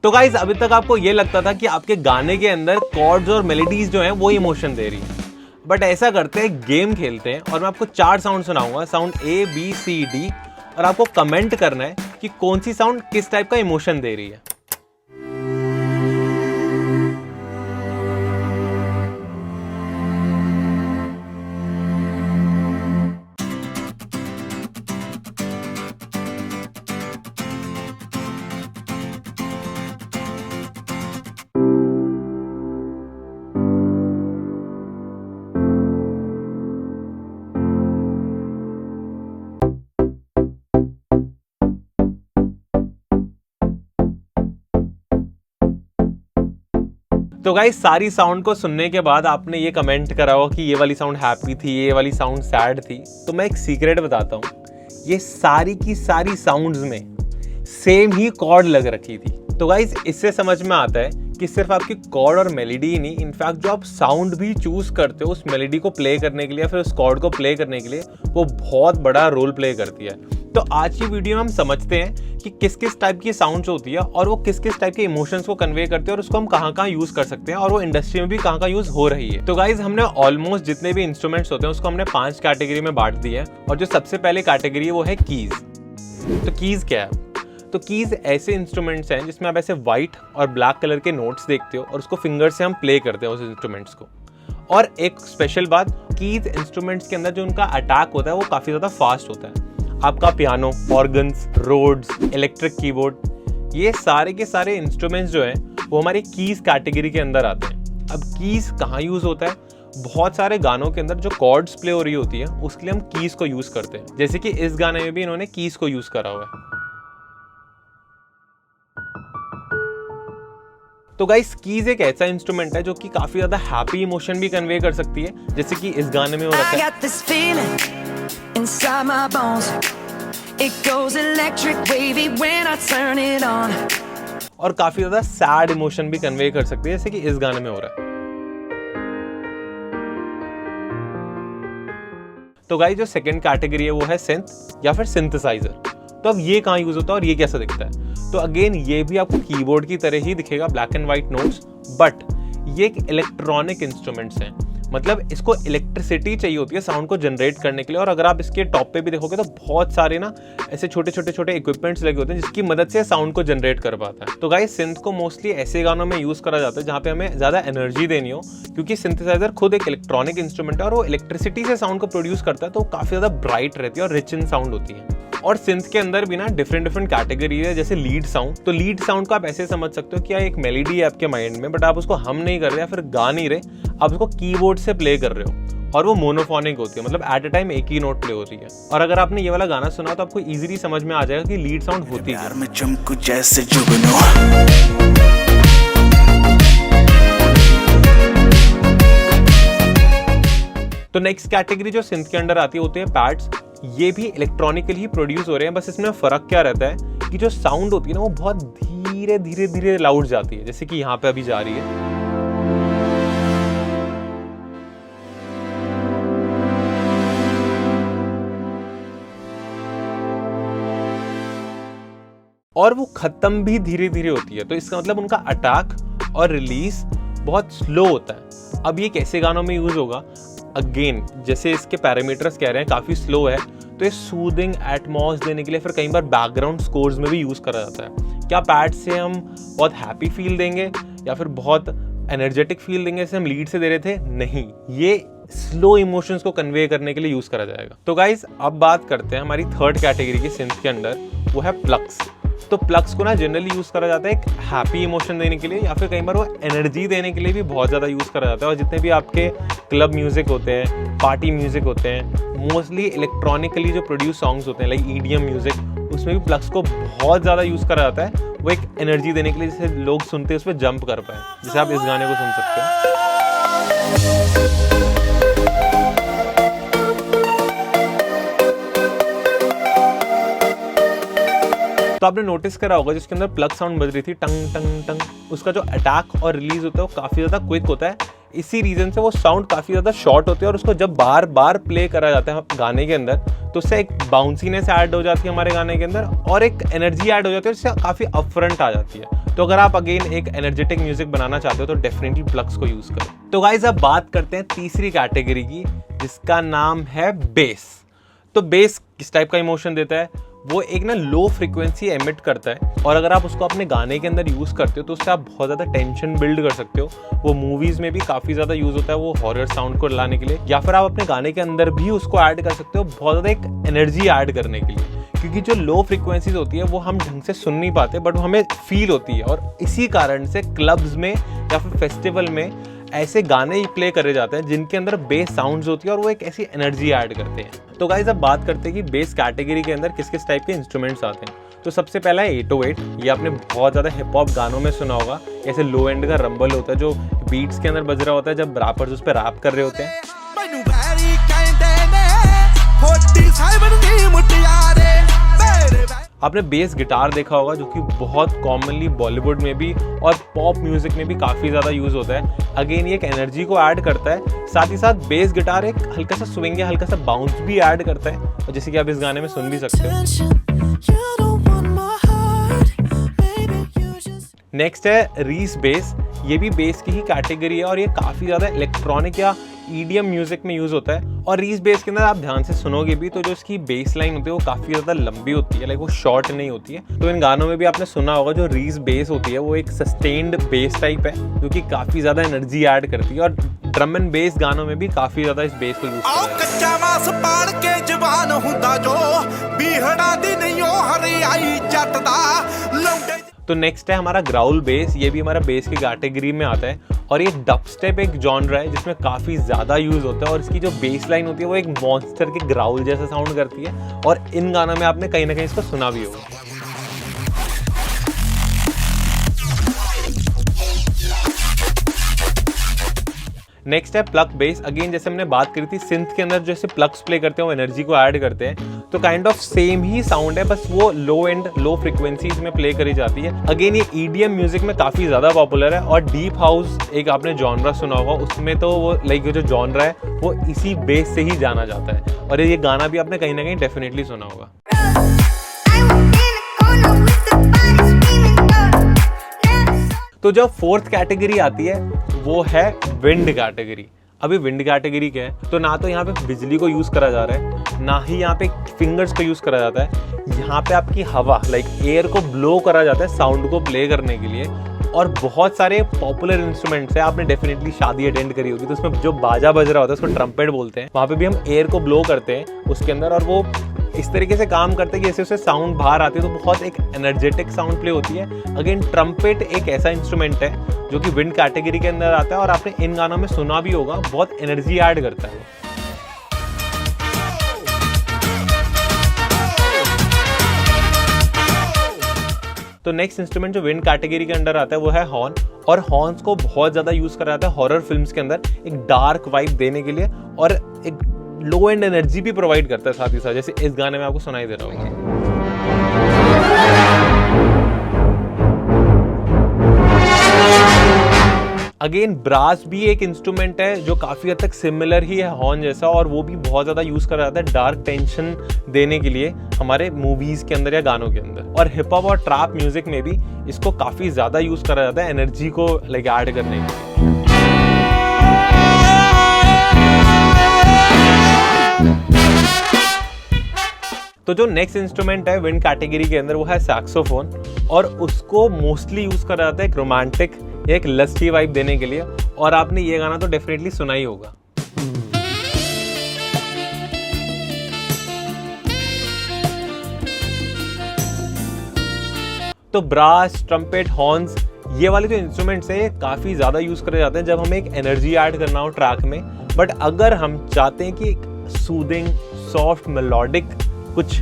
तो गाइस अभी तक आपको ये लगता था कि आपके गाने के अंदर कॉर्ड्स और मेलोडीज जो हैं वो इमोशन दे रही है, बट ऐसा करते हैं, गेम खेलते हैं और मैं आपको 4 साउंड सुनाऊंगा, sound A B C D, और आपको कमेंट करना है कि कौन सी साउंड किस टाइप का इमोशन दे रही है। तो गाइस सारी साउंड को सुनने के बाद आपने ये कमेंट करा हो कि ये वाली साउंड हैप्पी थी, ये वाली साउंड सैड थी। तो मैं एक सीक्रेट बताता हूँ, ये सारी की सारी साउंड्स में सेम ही कॉर्ड लग रखी थी। तो गाइस इससे समझ में आता है कि सिर्फ आपकी कॉर्ड और मेलोडी ही नहीं, इनफैक्ट जो आप साउंड भी चूज करते हो उस मेलोडी को प्ले करने के लिए, फिर उस कॉर्ड को प्ले करने के लिए, वो बहुत बड़ा रोल प्ले करती है। तो आज की वीडियो में हम समझते हैं कि किस किस टाइप की साउंड्स होती है और वो किस किस टाइप के इमोशंस को कन्वे करते हैं और उसको हम कहाँ कहाँ यूज कर सकते हैं और वो इंडस्ट्री में भी कहाँ कहाँ यूज हो रही है। तो गाइज हमने ऑलमोस्ट जितने भी इंस्ट्रूमेंट्स होते हैं उसको हमने 5 कैटेगरी में बांट दिया है, और जो सबसे पहले कैटेगरी है वो है कीज। तो कीज क्या है? तो कीज ऐसे इंस्ट्रूमेंट्स हैं जिसमें आप ऐसे व्हाइट और ब्लैक कलर के नोट्स देखते हो और उसको फिंगर से हम प्ले करते हैं उस इंस्ट्रूमेंट्स को। और एक स्पेशल बात, कीज इंस्ट्रूमेंट्स के अंदर जो उनका अटैक होता है वो काफी ज्यादा फास्ट होता है। आपका piano, organs, Rhodes, electric keyboard, ये सारे के सारे इंस्ट्रूमेंट्स जो हैं वो हमारी कीज कैटेगरी के अंदर आते हैं। अब कीज कहाँ यूज होता है? बहुत सारे गानों के अंदर जो कॉर्ड्स प्ले हो रही होती है उसके लिए हम कीज को यूज करते हैं, जैसे कि इस गाने में भी इन्होंने कीज को यूज करा हुआ है। तो गाइस कीज एक ऐसा इंस्ट्रूमेंट है जो कि काफी ज्यादा हैप्पी इमोशन भी कन्वे कर सकती है, जैसे कि इस गाने में हो रखा है। Inside my bones, it goes electric wavy when I turn it on. और काफी ज्यादा सैड इमोशन भी कन्वे कर सकती है, जैसे कि इस गाने में हो रहा है। तो गाइस जो सेकंड कैटेगरी है वो है सिंथ या फिर सिंथेसाइजर। तो अब ये कहाँ यूज होता है और ये कैसा दिखता है? तो अगेन ये भी आपको कीबोर्ड की तरह ही दिखेगा, black and white notes, but ये एक इलेक्ट्रॉनिक इंस्ट्रूमेंट्स हैं। मतलब इसको इलेक्ट्रिसिटी चाहिए होती है साउंड को जनरेट करने के लिए, और अगर आप इसके टॉप पे भी देखोगे तो बहुत सारे ना ऐसे छोटे छोटे छोटे इक्विपमेंट्स लगे होते हैं जिसकी मदद से साउंड को जनरेट कर पाता है। तो गाइस सिंथ को मोस्टली ऐसे गानों में यूज करा जाता है जहाँ पे हमें ज्यादा एनर्जी देनी हो, क्योंकि सिंथेसाइजर खुद एक इलेक्ट्रॉनिक इंस्ट्रूमेंट है और वो इलेक्ट्रिसिटी से साउंड को प्रोड्यूस करता है, तो काफी ज्यादा ब्राइट रहती है और रिच इन साउंड होती है। और सिंथ के अंदर भी ना डिफरेंट कैटेगरी है, जैसे लीड साउंड। तो लीड साउंड को आप ऐसे समझ सकते हो कि एक मेलोडी है आपके माइंड में, बट आप उसको हम नहीं कर रहे या फिर गा नहीं रहे, आप उसको कीबोर्ड से प्ले कर रहे हो और वो मोनोफोनिक होती है, मतलब एट अ टाइम एक ही नोट प्ले होती है। और अगर आपने ये वाला गाना सुना तो आपको इजीली समझ में आ जाएगा कि लीड साउंड होती है। तो नेक्स्ट कैटेगरी जो सिंथ के अंडर आती है होते हैं पैड्स। ये भी इलेक्ट्रॉनिकली ही प्रोड्यूस हो रहे हैं, बस इसमें फर्क क्या रहता है कि जो साउंड होती है ना वो बहुत धीरे धीरे धीरे लाउड जाती है, जैसे कि यहाँ पे अभी जा रही है। और वो खत्म भी धीरे धीरे होती है, तो इसका मतलब उनका अटैक और रिलीज बहुत स्लो होता है। अब ये कैसे गानों में यूज होगा? अगेन जैसे इसके पैरामीटर्स कह रहे हैं काफी स्लो है, तो ये सूदिंग एटमॉस देने के लिए फिर कई बार बैकग्राउंड स्कोर्स में भी यूज करा जाता है। क्या पैड से हम बहुत हैप्पी फील देंगे या फिर बहुत एनर्जेटिक फील देंगे जैसे हम लीड से दे रहे थे? नहीं, ये स्लो इमोशंस को कन्वे करने के लिए यूज करा जाएगा। तो गाइज अब बात करते हैं हमारी थर्ड कैटेगरी की सिंथ के अंदर, वो है प्लग्स। तो प्लग्स को ना जनरली यूज करा जाता है एक हैप्पी इमोशन देने के लिए या फिर कई बार वो एनर्जी देने के लिए भी बहुत ज़्यादा यूज करा जाता है। और जितने भी आपके क्लब म्यूजिक होते हैं, पार्टी म्यूजिक होते हैं, मोस्टली इलेक्ट्रॉनिकली जो प्रोड्यूस सॉन्ग्स होते हैं लाइक EDM म्यूजिक, उसमें भी प्लग्स को बहुत ज़्यादा यूज करा जाता है वो एक एनर्जी देने के लिए, जिससे लोग सुनते उस पर जंप कर पाए, जैसे आप इस गाने को सुन सकते हैं। तो आपने नोटिस करा होगा जिसके अंदर प्लग साउंड बज रही थी टंग टंग टंग, उसका जो अटैक और रिलीज होता है वो काफी ज्यादा क्विक होता है इसी रीज़न से वो साउंड काफ़ी ज़्यादा शॉर्ट होते हैं और उसको जब बार बार प्ले करा जाता है गाने के अंदर तो उससे एक बाउंसीनेस ऐड हो जाती है हमारे गाने के अंदर और एक एनर्जी ऐड हो जाती है, जिससे काफ़ी अपफ्रंट आ जाती है। तो अगर आप अगेन एक एनर्जेटिक म्यूजिक बनाना चाहते हो तो डेफिनेटली प्लग्स को यूज़ करो। तो गाइस अब बात करते हैं तीसरी कैटेगरी की, जिसका नाम है बेस। तो बेस किस टाइप का इमोशन देता है? वो एक ना लो फ्रीक्वेंसी एमिट करता है और अगर आप उसको अपने गाने के अंदर यूज़ करते हो तो उससे आप बहुत ज़्यादा टेंशन बिल्ड कर सकते हो। वो मूवीज़ में भी काफ़ी ज़्यादा यूज़ होता है वो हॉरर साउंड को लाने के लिए, या फिर आप अपने गाने के अंदर भी उसको ऐड कर सकते हो बहुत ज़्यादा एक एनर्जी ऐड करने के लिए। क्योंकि जो लो फ्रीक्वेंसीज होती है वो हम ढंग से सुन नहीं पाते बट वो हमें फील होती है, और इसी कारण से क्लब्स में या फिर फेस्टिवल में ऐसे गाने प्ले करे जाते हैं जिनके अंदर बेस साउंड्स होती है और वो एक ऐसी एनर्जी ऐड करते हैं। तो गाइस अब बात करते हैं कि बेस कैटेगरी के अंदर किस किस टाइप के इंस्ट्रूमेंट्स आते हैं। तो सबसे पहला है 808। ये आपने बहुत ज़्यादा हिप हॉप गानों में सुना होगा। ऐसे लो एंड का रंबल होता है जो बीट्स के अंदर बज रहा होता है जब रैपर्स उस पर रैप कर रहे होते हैं। आपने बेस गिटार देखा होगा जो कि बहुत कॉमनली बॉलीवुड में भी और पॉप म्यूजिक में भी काफ़ी ज़्यादा यूज़ होता है। अगेन ये एक एनर्जी को ऐड करता है, साथ ही साथ बेस गिटार एक हल्का सा स्विंग या हल्का सा बाउंस भी ऐड करता है, और जैसे कि आप इस गाने में सुन भी सकते हो। नेक्स्ट है रीस बेस। ये भी बेस की ही कैटेगरी है और ये काफ़ी ज़्यादा इलेक्ट्रॉनिक या ईडीएम म्यूजिक में यूज़ होता है। और रीस बेस के अंदर आप ध्यान से सुनोगे भी तो जो इसकी बेस लाइन होती है वो काफ़ी ज़्यादा लंबी होती है, लाइक वो शॉर्ट नहीं होती है। तो इन गानों में भी आपने सुना होगा जो रीस बेस होती है वो एक सस्टेन्ड बेस टाइप है जो कि काफ़ी ज़्यादा एनर्जी ऐड करती है, और ड्रम एंड बेस गानों में भी काफ़ी ज़्यादा इस बेस को यूज़ करते हैं। तो नेक्स्ट है हमारा ग्राउल बेस। ये भी हमारा बेस की कैटेगरी में आता है और ये डबस्टेप एक जॉनर है जिसमें काफ़ी ज़्यादा यूज़ होता है, और इसकी जो बेस लाइन होती है वो एक मॉन्स्टर के ग्राउल जैसा साउंड करती है, और इन गानों में आपने कहीं ना कहीं इसको सुना भी होगा। नेक्स्ट है प्लग बेस। अगेन जैसे हमने बात करी थी सिंथ के अंदर जैसे प्लग्स प्ले करते हैं वो एनर्जी को ऐड करते हैं, तो kind of same he sound है, बस वो लो फ्रीक्वेंसीज में प्ले करी जाती है। अगेन ये ईडीएम म्यूजिक में काफ़ी ज़्यादा पॉपुलर है, और डीप हाउस एक आपने जॉनरा सुना होगा, उसमें तो वो लाइक जो जॉनरा है वो इसी बेस से ही जाना जाता है, और ये गाना भी आपने कहीं ना कहीं डेफिनेटली सुना होगा। तो जो फोर्थ कैटेगरी आती है वो है विंड कैटेगरी। अभी विंड कैटेगरी क्या है? तो ना तो यहाँ पे बिजली को यूज़ करा जा रहा है, ना ही यहाँ पे फिंगर्स को यूज़ करा जाता है। यहाँ पे आपकी हवा लाइक एयर को ब्लो करा जाता है साउंड को प्ले करने के लिए, और बहुत सारे पॉपुलर इंस्ट्रूमेंट्स हैं। आपने डेफिनेटली शादी अटेंड करी होगी तो उसमें जो बाजा बज रहा होता है उसको ट्रम्पेट बोलते हैं। वहाँ पे भी हम एयर को ब्लो करते हैं उसके अंदर, और वो इस तरीके से काम करते हैं कि जैसे उससे साउंड बाहर आती है तो बहुत एक एनर्जेटिक साउंड प्ले होती है। अगेन ट्रम्पेट एक ऐसा इंस्ट्रूमेंट है जो कि विंड कैटेगरी के अंदर आता है, और आपने इन गानों में सुना भी होगा, बहुत एनर्जी ऐड करता है। तो नेक्स्ट इंस्ट्रूमेंट जो विंड कैटेगरी के अंदर आता है वो है हॉर्न, और हॉर्न्स को बहुत ज़्यादा यूज़ करा जाता है हॉरर फिल्म्स के अंदर एक डार्क वाइब देने के लिए, और एक लो एंड एनर्जी भी प्रोवाइड करता है साथ ही साथ, जैसे इस गाने में आपको सुनाई दे रहा होगा। अगेन ब्रास भी एक इंस्ट्रूमेंट है जो काफ़ी हद तक सिमिलर ही है हॉर्न जैसा, और वो भी बहुत ज़्यादा यूज़ करा जाता है डार्क टेंशन देने के लिए हमारे मूवीज़ के अंदर या गानों के अंदर। और हिप हॉप और ट्रैप म्यूजिक में भी इसको काफ़ी ज़्यादा यूज़ करा जाता है एनर्जी को लाइक ऐड करने के लिए। तो जो नेक्स्ट इंस्ट्रूमेंट है विंड कैटेगरी के अंदर वो है सैक्सोफोन, और उसको मोस्टली यूज़ करा जाता है एक रोमांटिक एक लस्टी वाइब देने के लिए, और आपने ये गाना तो डेफिनेटली सुना ही होगा। तो ब्रास, ट्रम्पेट, हॉर्न्स, ये वाले जो इंस्ट्रूमेंट्स हैं ये काफ़ी ज़्यादा यूज़ करे जाते हैं जब हमें एक एनर्जी ऐड करना हो ट्रैक में। बट अगर हम चाहते हैं कि एक सूदिंग, सॉफ्ट, मेलोडिक कुछ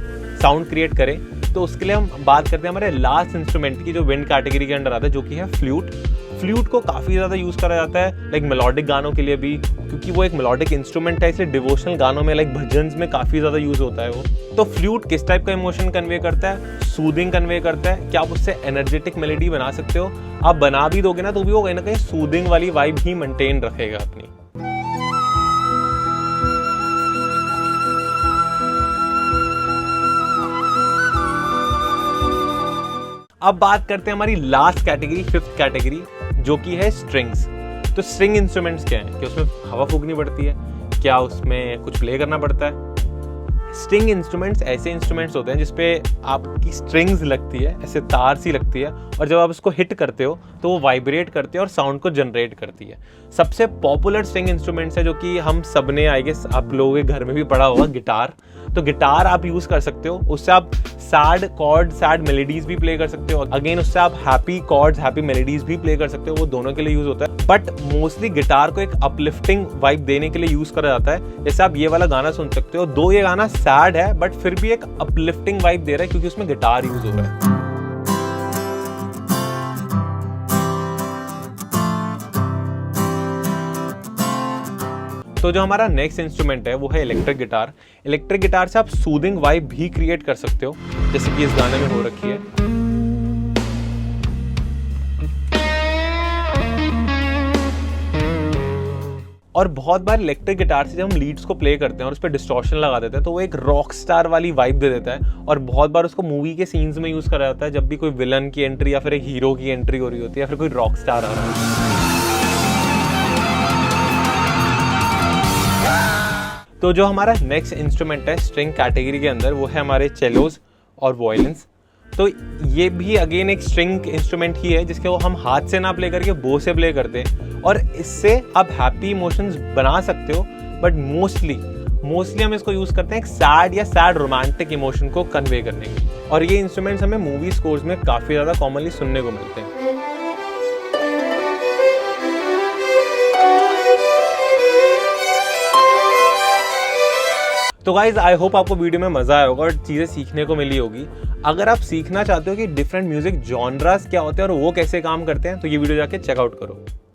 साउंड क्रिएट करें तो उसके लिए हम बात करते हैं हमारे लास्ट इंस्ट्रूमेंट की जो विंड कैटेगरी के अंदर आता है, जो कि है फ्लूट। फ्लूट को काफ़ी ज़्यादा यूज़ करा जाता है लाइक मेलोडिक गानों के लिए भी, क्योंकि वो एक मेलोडिक इंस्ट्रूमेंट है, इसलिए डिवोशनल गानों में लाइक भजन्स में काफ़ी ज़्यादा यूज़ होता है वो। तो फ्लूट किस टाइप का इमोशन कन्वे करता है? सूदिंग कन्वे करता है कि आप उससे एनर्जेटिक मेलोडी बना सकते हो। आप बना भी दोगे ना तो भी वो कहीं ना कहीं सूदिंग वाली वाइब ही मेंटेन रखेगा अपनी। अब बात करते हैं हमारी लास्ट कैटेगरी, फिफ्थ कैटेगरी, जो कि है स्ट्रिंग्स। तो स्ट्रिंग इंस्ट्रूमेंट्स क्या हैं? क्या उसमें हवा फूकनी पड़ती है? क्या उसमें कुछ प्ले करना पड़ता है? स्ट्रिंग इंस्ट्रूमेंट्स ऐसे इंस्ट्रूमेंट्स होते हैं जिसपे आपकी स्ट्रिंग्स लगती है, ऐसे तार सी लगती है, और जब आप उसको हिट करते हो तो वो वाइब्रेट करती है और साउंड को जनरेट करती है। सबसे पॉपुलर स्ट्रिंग इंस्ट्रूमेंट्स है जो कि हम सब ने, आई गेस आप लोगों के घर में भी पड़ा होगा, गिटार। तो गिटार आप यूज़ कर सकते हो, उससे आप सैड कॉर्ड, सैड मेलोडीज भी प्ले कर सकते हो। अगेन उससे आप हैप्पी कॉर्ड्स, हैप्पी मेलोडीज भी प्ले कर सकते हो, वो दोनों के लिए यूज़ होता है। बट मोस्टली गिटार को एक अपलिफ्टिंग वाइब देने के लिए यूज़ करा जाता है। जैसे आप ये वाला गाना सुन सकते हो, दो ये गाना सैड है बट फिर भी एक अपलिफ्टिंग वाइब दे रहा है क्योंकि उसमें गिटार यूज़ हो रहा है। तो जो हमारा नेक्स्ट इंस्ट्रूमेंट है वो है इलेक्ट्रिक गिटार। इलेक्ट्रिक गिटार से आप सूदिंग वाइब भी क्रिएट कर सकते हो, जैसे कि इस गाने में हो रखी है। और बहुत बार इलेक्ट्रिक गिटार से जब हम लीड्स को प्ले करते हैं और उस पर डिस्टॉर्शन लगा देते हैं तो वो एक रॉक स्टार वाली वाइब दे देता है। और बहुत बार उसको मूवी के सीन्स में यूज करा जाता है, जब भी कोई विलन की एंट्री या फिर एक हीरो की एंट्री हो रही होती है या फिर कोई रॉक स्टार आ रहा है। तो जो हमारा नेक्स्ट इंस्ट्रूमेंट है स्ट्रिंग कैटेगरी के अंदर, वो है हमारे चेलोस और वायलिन्स। तो ये भी अगेन एक स्ट्रिंग इंस्ट्रूमेंट ही है जिसके वो हम हाथ से ना प्ले करके बो से प्ले करते हैं, और इससे आप हैप्पी इमोशंस बना सकते हो। बट मोस्टली हम इसको यूज करते हैं एक सैड या सैड रोमांटिक इमोशन को कन्वे करने के लिए। और ये इंस्ट्रूमेंट्स हमें मूवी स्कोर्स में काफी ज्यादा कॉमनली सुनने को मिलते हैं। तो गाइज आई होप आपको वीडियो में मजा आया होगा और चीज़ें सीखने को मिली होगी। अगर आप सीखना चाहते हो कि डिफरेंट म्यूजिक जॉनरास क्या होते हैं और वो कैसे काम करते हैं तो ये वीडियो जाके चेकआउट करो।